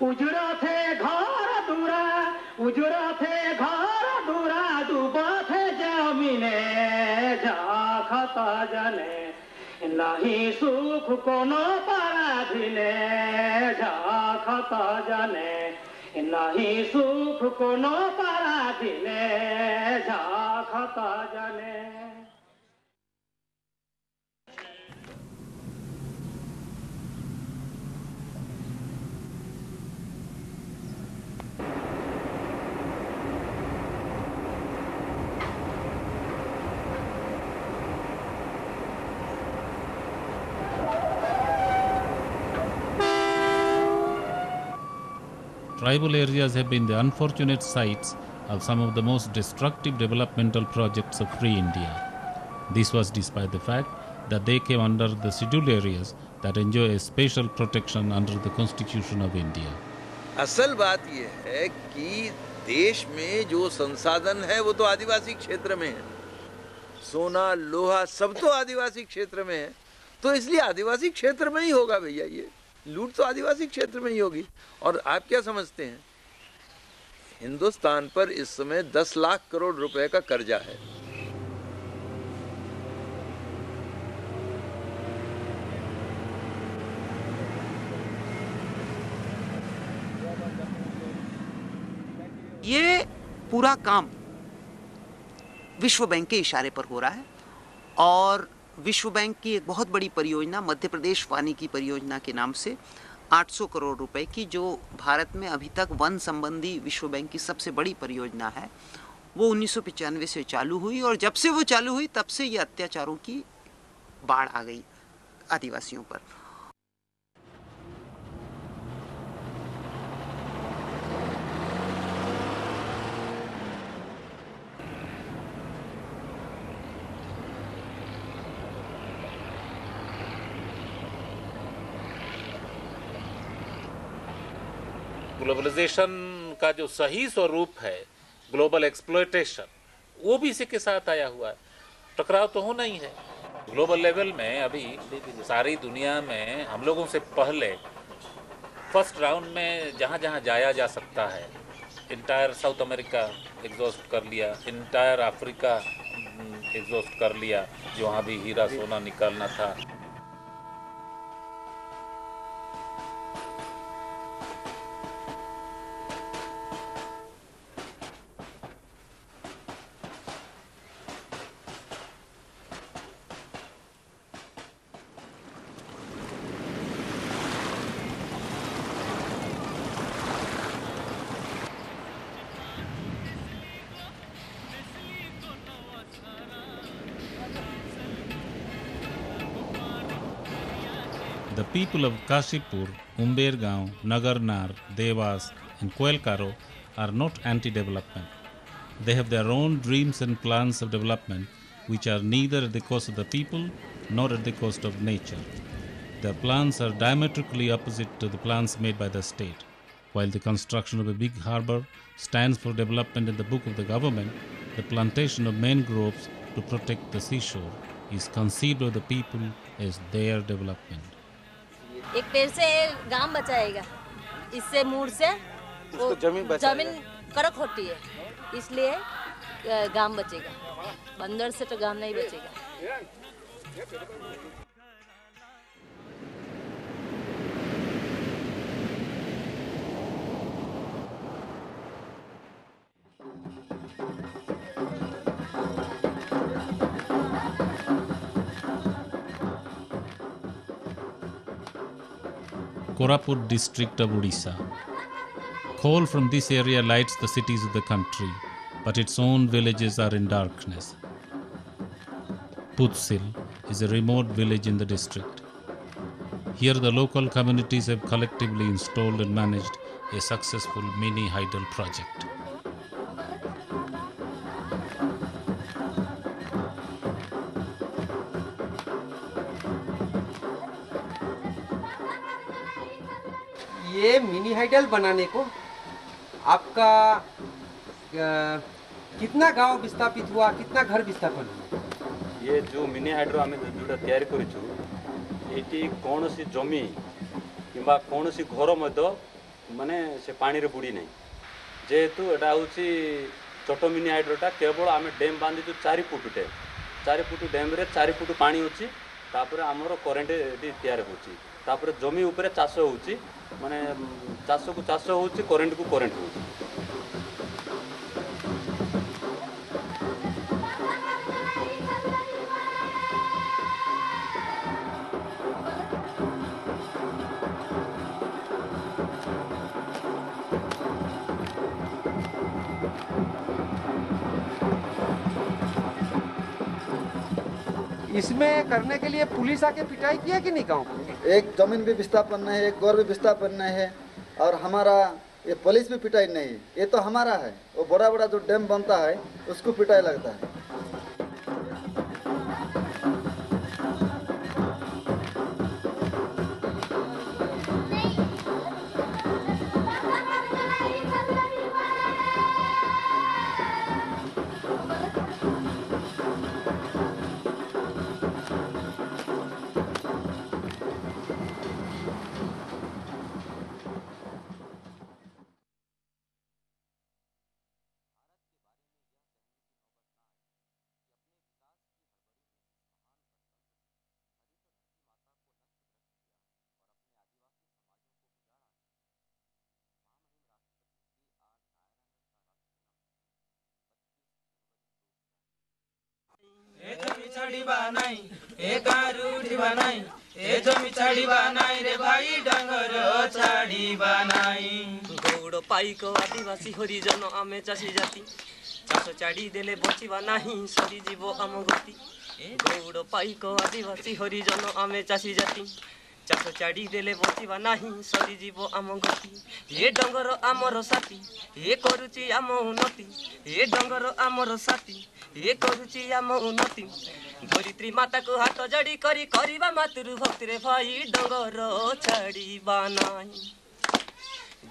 उजरा थे घर दूरा, उजरा थे घर दूरा, डूबा थे जमीने झाखता जने, नहीं सुख कोनो पराधीने झाखता जने, नहीं सुख कोनो पराधीने झाखता जने। tribal areas have been the unfortunate sites of some of the most destructive developmental projects of free India. This was despite the fact that they came under the scheduled areas that enjoy a special protection under the Constitution of India. असल बात यह है कि देश में जो संसाधन है वो तो आदिवासी क्षेत्र में है, सोना लोहा सब तो आदिवासी क्षेत्र में है, तो इसलिए आदिवासी क्षेत्र में ही होगा भैया, ये लूट तो आदिवासी क्षेत्र में ही होगी। और आप क्या समझते हैं, हिंदुस्तान पर इस समय 10 लाख करोड़ रुपए का कर्जा है। ये पूरा काम विश्व बैंक के इशारे पर हो रहा है और विश्व बैंक की एक बहुत बड़ी परियोजना मध्य प्रदेश वानिकी परियोजना के नाम से 800 करोड़ रुपए की, जो भारत में अभी तक वन संबंधी विश्व बैंक की सबसे बड़ी परियोजना है, वो 1995 से चालू हुई और जब से वो चालू हुई तब से ये अत्याचारों की बाढ़ आ गई आदिवासियों पर। ग्लोबलाइजेशन का जो सही स्वरूप है, ग्लोबल एक्सप्लॉयटेशन, वो भी इसी के साथ आया हुआ है। टकराव तो होना ही है। ग्लोबल लेवल में अभी सारी दुनिया में हम लोगों से पहले फर्स्ट राउंड में जहाँ जहाँ जाया जा सकता है, इंटायर साउथ अमेरिका एग्जॉस्ट कर लिया, इंटायर अफ्रीका एग्जॉस्ट कर लिया, जो वहाँ भी हीरा सोना निकालना था। The people of Kashipur, Umbergaon, Nagarnar, Devas and Koelkaro are not anti-development. They have their own dreams and plans of development which are neither at the cost of the people nor at the cost of nature. Their plans are diametrically opposite to the plans made by the state. While the construction of a big harbour stands for development in the book of the government, the plantation of mangroves to protect the seashore is conceived of the people as their development. एक पेड़ से गांव बचाएगा, इससे mood से वो जमीन कड़क होती है, इसलिए गांव बचेगा। बंदर से तो गांव नहीं बचेगा। Koraput district of Odisha. Coal from this area lights the cities of the country, but its own villages are in darkness. Putsil is a remote village in the district. Here the local communities have collectively installed and managed a successful mini hydel project. ये mini hydel बनाने को आपका कितना गांव विस्थापित हुआ, कितना घर विस्थापन हुआ? ये जो मिनी हाइड्रो आम जो तैयारी करूँ ये कौन सी जमी कि कौन सी घर माने से पानी रे बुड़ी नहीं, जेहेतु एटा हूँ छोट मिनी हाइड्रोटा केवल आम डैम बांधीचु 4 फुट डैम रे 4 फुट पानी अच्छी, तापर आमर करेन्ट ये तैयार होची, तापर जमी उपरे चाष होची, माने चाष को चाष होची, करेन्ट को करेन्ट होची। इसमें करने के लिए पुलिस आके पिटाई किया कि नहीं गाँव? एक जमीन भी विस्थापन है, एक गौर भी विस्थापन है, और हमारा ये पुलिस भी पिटाई नहीं, ये तो हमारा है। वो बड़ा बड़ा जो डैम बनता है उसको पिटाई लगता है। छाड़ीबा नाई ए गारुडीबा नाई ए जमी छाड़ीबा नाई रे भाई डांगर छाड़ीबा नाई गौड़ पाइक आदिवासी हरिजन आमे चाषी जाति चाष छाड़ी देले बचिबा नाही सरी जीव आम गति गौड़ पाइक आदिवासी हरिजन आमे चाषी जाति चाष छाड़ी देले बचिबा नाही सरी जीव आम गति ए डंगर आमर साथी ए करूची आम उन्नति ए डंगर आमर साथी ए करूची आम उन्नति धरित्री माता को हाथ जड़ी करी करिबा मातृ भक्ति रे भाई डंगर छाड़ीबा नाही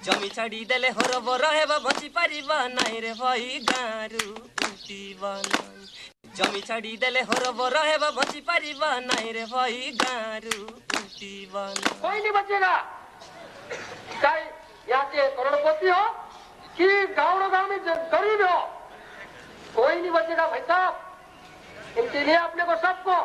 जमी छाड़ी देले हरबर हेबा बची पारिबा नाही रे भाई गारू उठीबा नाही जमी छाड़ी देले हरबर हेबा बची पारिबा नाही रे भाई गारू उठीबा नाही कोई नहीं बचेगा, चाहे यहाँ के करोड़पति हो कि गाँव में गरीब हो, कोई नहीं बचेगा भाई साहब। इनके लिए अपने को सबको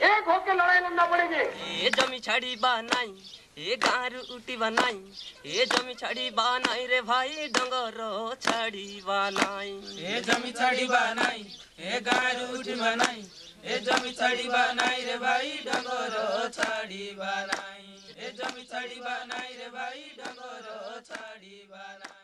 एक होकर लड़ाई लड़ना पड़ेगी। ये जमी छाड़ी बा नाई ए गारू उठी बनाई ए जमी छाड़ी बा नाई रे भाई डंगर छाड़ी बा नाई ए जमी छाड़ी बा नाई ए गारू उठी बनाई ए जमी छाड़ी बा नाई रे भाई डंगर छाड़ी बा नाई ए जमी छाड़ी बा नाई रे भाई डंगर छाड़ी बा नाई।